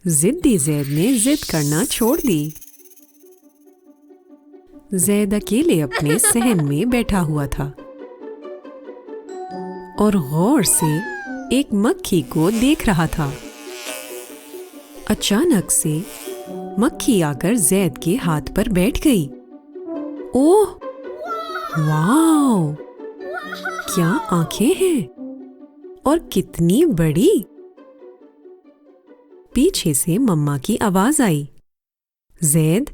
जिद्दी जैद ने जिद करना छोड़ दी। जैद अकेले अपने सहन में बैठा हुआ था और गौर से एक मक्खी को देख रहा था। अचानक से मक्खी आकर जैद के हाथ पर बैठ गई। ओह, वाह! क्या आंखें हैं और कितनी बड़ी! पीछे से मम्मा की आवाज आई, जैद,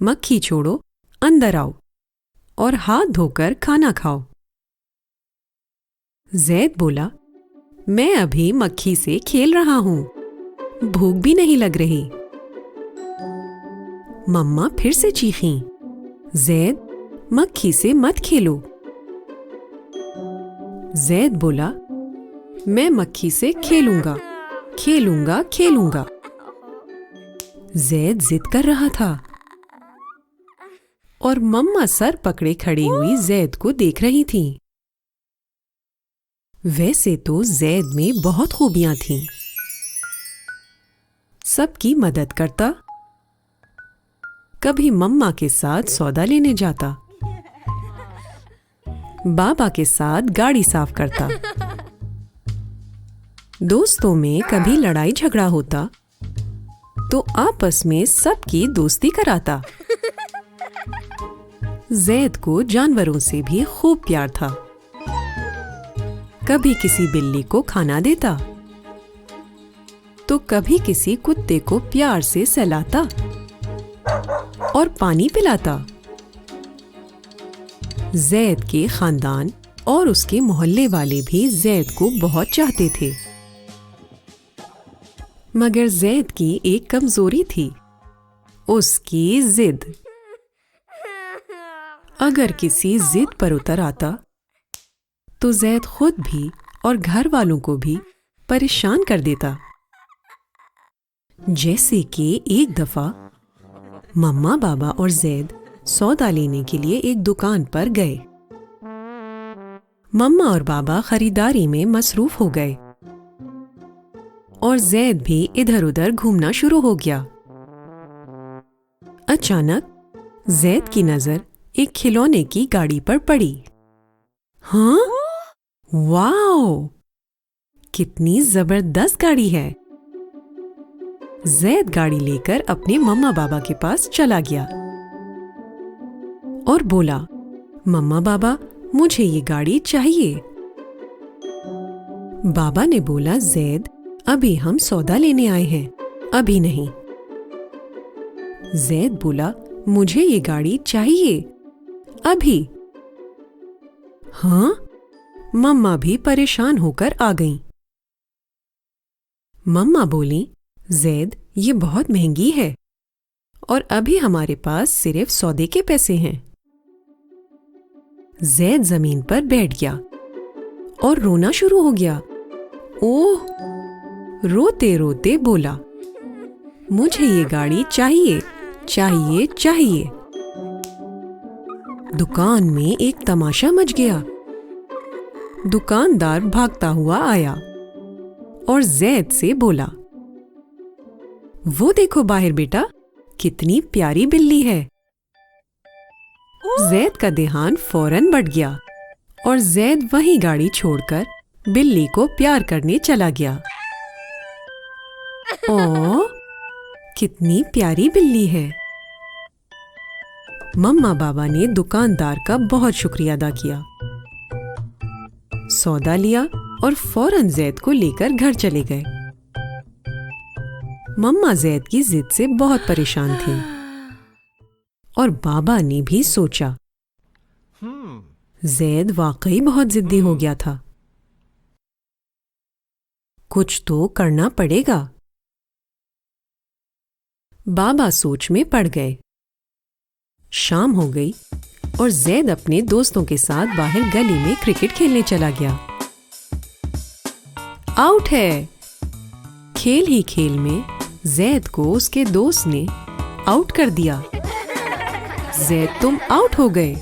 मक्खी छोड़ो, अंदर आओ और हाथ धोकर खाना खाओ। जैद बोला, मैं अभी मक्खी से खेल रहा हूं, भूख भी नहीं लग रही। मम्मा फिर से चीखीं, जैद, मक्खी से मत खेलो। जैद बोला, मैं मक्खी से खेलूंगा, खेलूंगा, खेलूंगा। जैद जिद कर रहा था और मम्मा सर पकड़े खड़ी हुई जैद को देख रही थीं। वैसे तो जैद में बहुत खूबियां थीं। सबकी मदद करता, कभी मम्मा के साथ सौदा लेने जाता, बाबा के साथ गाड़ी साफ करता, दोस्तों में कभी लड़ाई झगड़ा होता तो आपस में सबकी दोस्ती कराता। जैद को जानवरों से भी खूब प्यार था। कभी किसी बिल्ली को खाना देता तो कभी किसी कुत्ते को प्यार से सहलाता और पानी पिलाता। जैद के खानदान और उसके मोहल्ले वाले भी जैद को बहुत चाहते थे, मगर जैद की एक कमजोरी थी, उसकी जिद। अगर किसी जिद पर उतर आता तो जैद खुद भी और घर वालों को भी परेशान कर देता। जैसे कि एक दफा मम्मा, बाबा और जैद सौदा लेने के लिए एक दुकान पर गए। मम्मा और बाबा खरीदारी में मसरूफ हो गए और जैद भी इधर उधर घूमना शुरू हो गया। अचानक जैद की नजर एक खिलौने की गाड़ी पर पड़ी। हाँ, वाओ! कितनी जबरदस्त गाड़ी है। जैद गाड़ी लेकर अपने मम्मा बाबा के पास चला गया और बोला, मम्मा बाबा, मुझे ये गाड़ी चाहिए। बाबा ने बोला, जैद, अभी हम सौदा लेने आए हैं, अभी नहीं। जैद बोला, मुझे ये गाड़ी चाहिए, अभी। हाँ? मम्मा भी परेशान होकर आ गईं। मम्मा बोली, जैद, ये बहुत महंगी है और अभी हमारे पास सिर्फ सौदे के पैसे हैं। जैद जमीन पर बैठ गया और रोना शुरू हो गया। ओह! रोते रोते बोला, मुझे ये गाड़ी चाहिए, चाहिए, चाहिए। दुकान में एक तमाशा मच गया। दुकानदार भागता हुआ आया और जैद से बोला, वो देखो बाहर बेटा, कितनी प्यारी बिल्ली है। जैद का ध्यान फौरन बढ़ गया और जैद वही गाड़ी छोड़कर बिल्ली को प्यार करने चला गया। ओह, कितनी प्यारी बिल्ली है। मम्मा बाबा ने दुकानदार का बहुत शुक्रिया अदा किया, सौदा लिया और फौरन जैद को लेकर घर चले गए। मम्मा जैद की जिद से बहुत परेशान थी और बाबा ने भी सोचा, जैद वाकई बहुत जिद्दी हो गया था, कुछ तो करना पड़ेगा। बाबा सोच में पड़ गए। शाम हो गई और जैद अपने दोस्तों के साथ बाहर गली में क्रिकेट खेलने चला गया। आउट है! खेल ही खेल में जैद को उसके दोस्त ने आउट कर दिया। जैद, तुम आउट हो गए।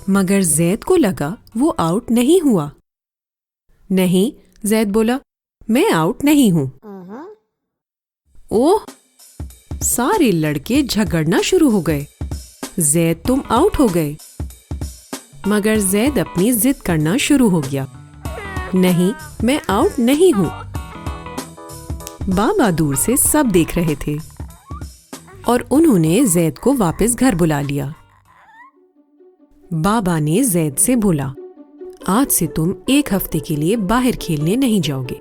मगर जैद को लगा वो आउट नहीं हुआ। नहीं, जैद बोला, मैं आउट नहीं हूं। ओह, सारे लड़के झगड़ना शुरू हो गए। जैद, तुम आउट हो गए। मगर जैद अपनी जिद करना शुरू हो गया। नहीं, मैं आउट नहीं हूं। बाबा दूर से सब देख रहे थे और उन्होंने जैद को वापस घर बुला लिया। बाबा ने जैद से बोला, आज से तुम 1 हफ्ते के लिए बाहर खेलने नहीं जाओगे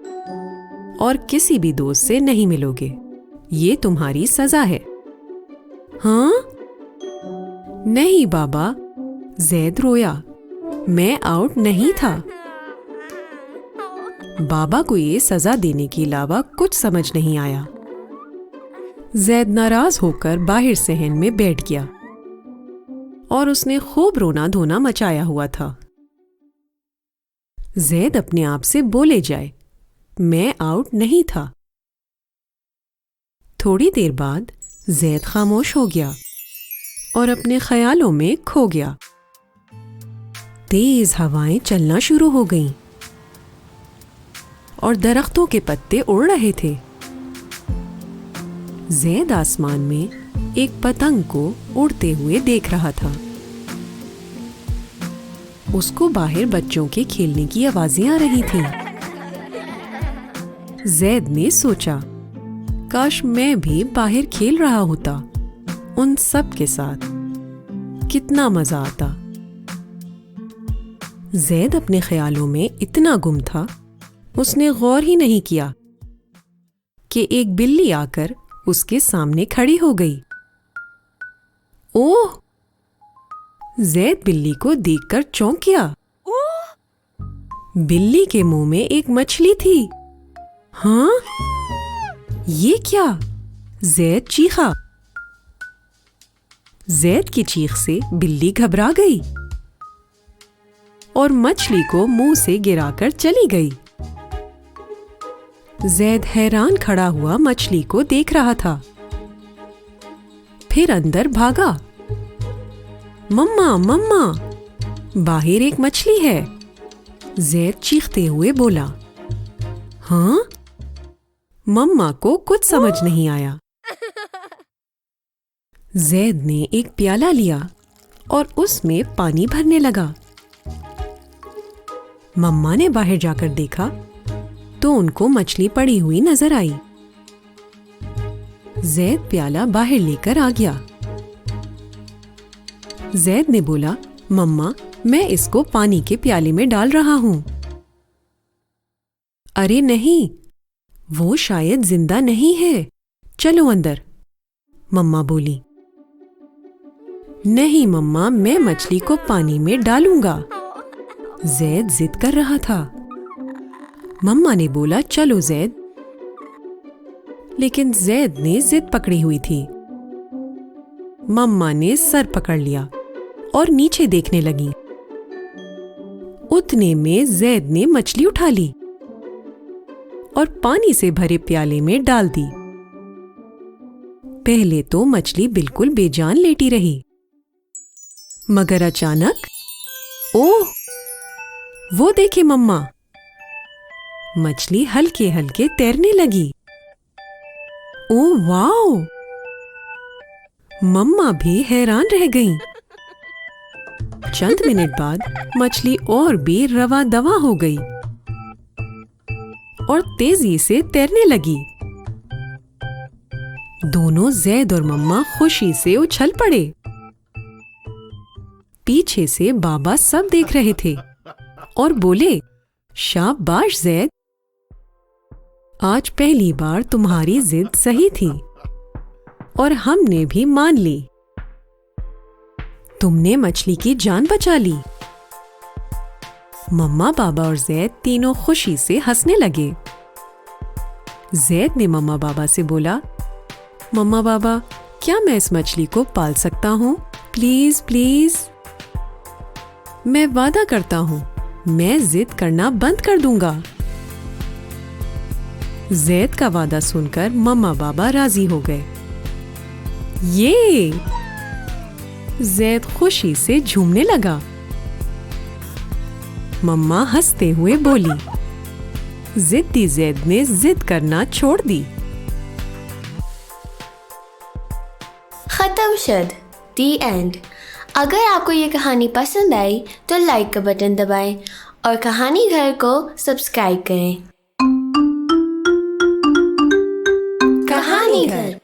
और किसी भी दोस्त से नहीं मिलोगे। ये तुम्हारी सजा है। हाँ? नहीं बाबा, जैद रोया। मैं आउट नहीं था। बाबा को ये सजा देने के अलावा कुछ समझ नहीं आया। जैद नाराज होकर बाहर सहन में बैठ गया और उसने खूब रोना धोना मचाया हुआ था। जैद अपने आप से बोले जाए, मैं आउट नहीं था। थोड़ी देर बाद जैद खामोश हो गया और अपने ख्यालों में खो गया। तेज हवाएं चलना शुरू हो गईं और दरख्तों के पत्ते उड़ रहे थे। जैद आसमान में एक पतंग को उड़ते हुए देख रहा था। उसको बाहर बच्चों के खेलने की आवाजें आ रही थीं। जैद ने सोचा, काश मैं भी बाहर खेल रहा होता उन सब के साथ, कितना मजा आता। जैद अपने ख्यालों में इतना गुम था, उसने गौर ही नहीं किया कि एक बिल्ली आकर उसके सामने खड़ी हो गई। ओह! जैद बिल्ली को देखकर चौंक गया। बिल्ली के मुंह में एक मछली थी। हाँ? ये क्या? जैद चीखा। जैद की चीख से बिल्ली घबरा गई और मछली को मुंह से गिराकर चली गई। जैद हैरान खड़ा हुआ मछली को देख रहा था। फिर अंदर भागा। मम्मा, मम्मा, बाहर एक मछली है। जैद चीखते हुए बोला। हाँ? मम्मा को कुछ समझ नहीं आया। जैद ने एक प्याला लिया और उसमें पानी भरने लगा। मम्मा ने बाहर जाकर देखा तो उनको मछली पड़ी हुई नजर आई। जैद प्याला बाहर लेकर आ गया। जैद ने बोला, मम्मा, मैं इसको पानी के प्याले में डाल रहा हूं। अरे नहीं, वो शायद जिंदा नहीं है, चलो अंदर, मम्मा बोली। नहीं मम्मा, मैं मछली को पानी में डालूंगा। जैद जिद कर रहा था। मम्मा ने बोला, चलो जैद। लेकिन जैद ने जिद पकड़ी हुई थी। मम्मा ने सर पकड़ लिया और नीचे देखने लगी। उतने में जैद ने मछली उठा ली और पानी से भरे प्याले में डाल दी। पहले तो मछली बिल्कुल बेजान लेटी रही, मगर अचानक, ओह! वो देखे मम्मा, मछली हल्के हल्के तैरने लगी। Oh wow! मम्मा भी हैरान रह गईं। चंद मिनट बाद मछली और भी रवा दवा हो गई और तेजी से तैरने लगी। दोनों जैद और मम्मा खुशी से उछल पड़े। पीछे से बाबा सब देख रहे थे और बोले, शाबाश जैद, आज पहली बार तुम्हारी जिद सही थी और हमने भी मान ली। तुमने मछली की जान बचा ली। मम्मा, बाबा और जैद तीनों खुशी से हंसने लगे। जैद ने मम्मा बाबा से बोला, मम्मा बाबा, क्या मैं इस मछली को पाल सकता हूं? Please please. मैं वादा करता हूं, मैं जिद करना बंद कर दूंगा। जैद का वादा सुनकर मम्मा बाबा राजी हो गए। ये! जैद खुशी से झूमने लगा। मम्मा हंसते हुए बोली। जिद्दी जैद ने जिद करना छोड़ दी। खत्म शद दी एंड। अगर आपको ये कहानी पसंद आई तो लाइक का बटन दबाएं और कहानी घर को सब्सक्राइब करें। कहानी घर।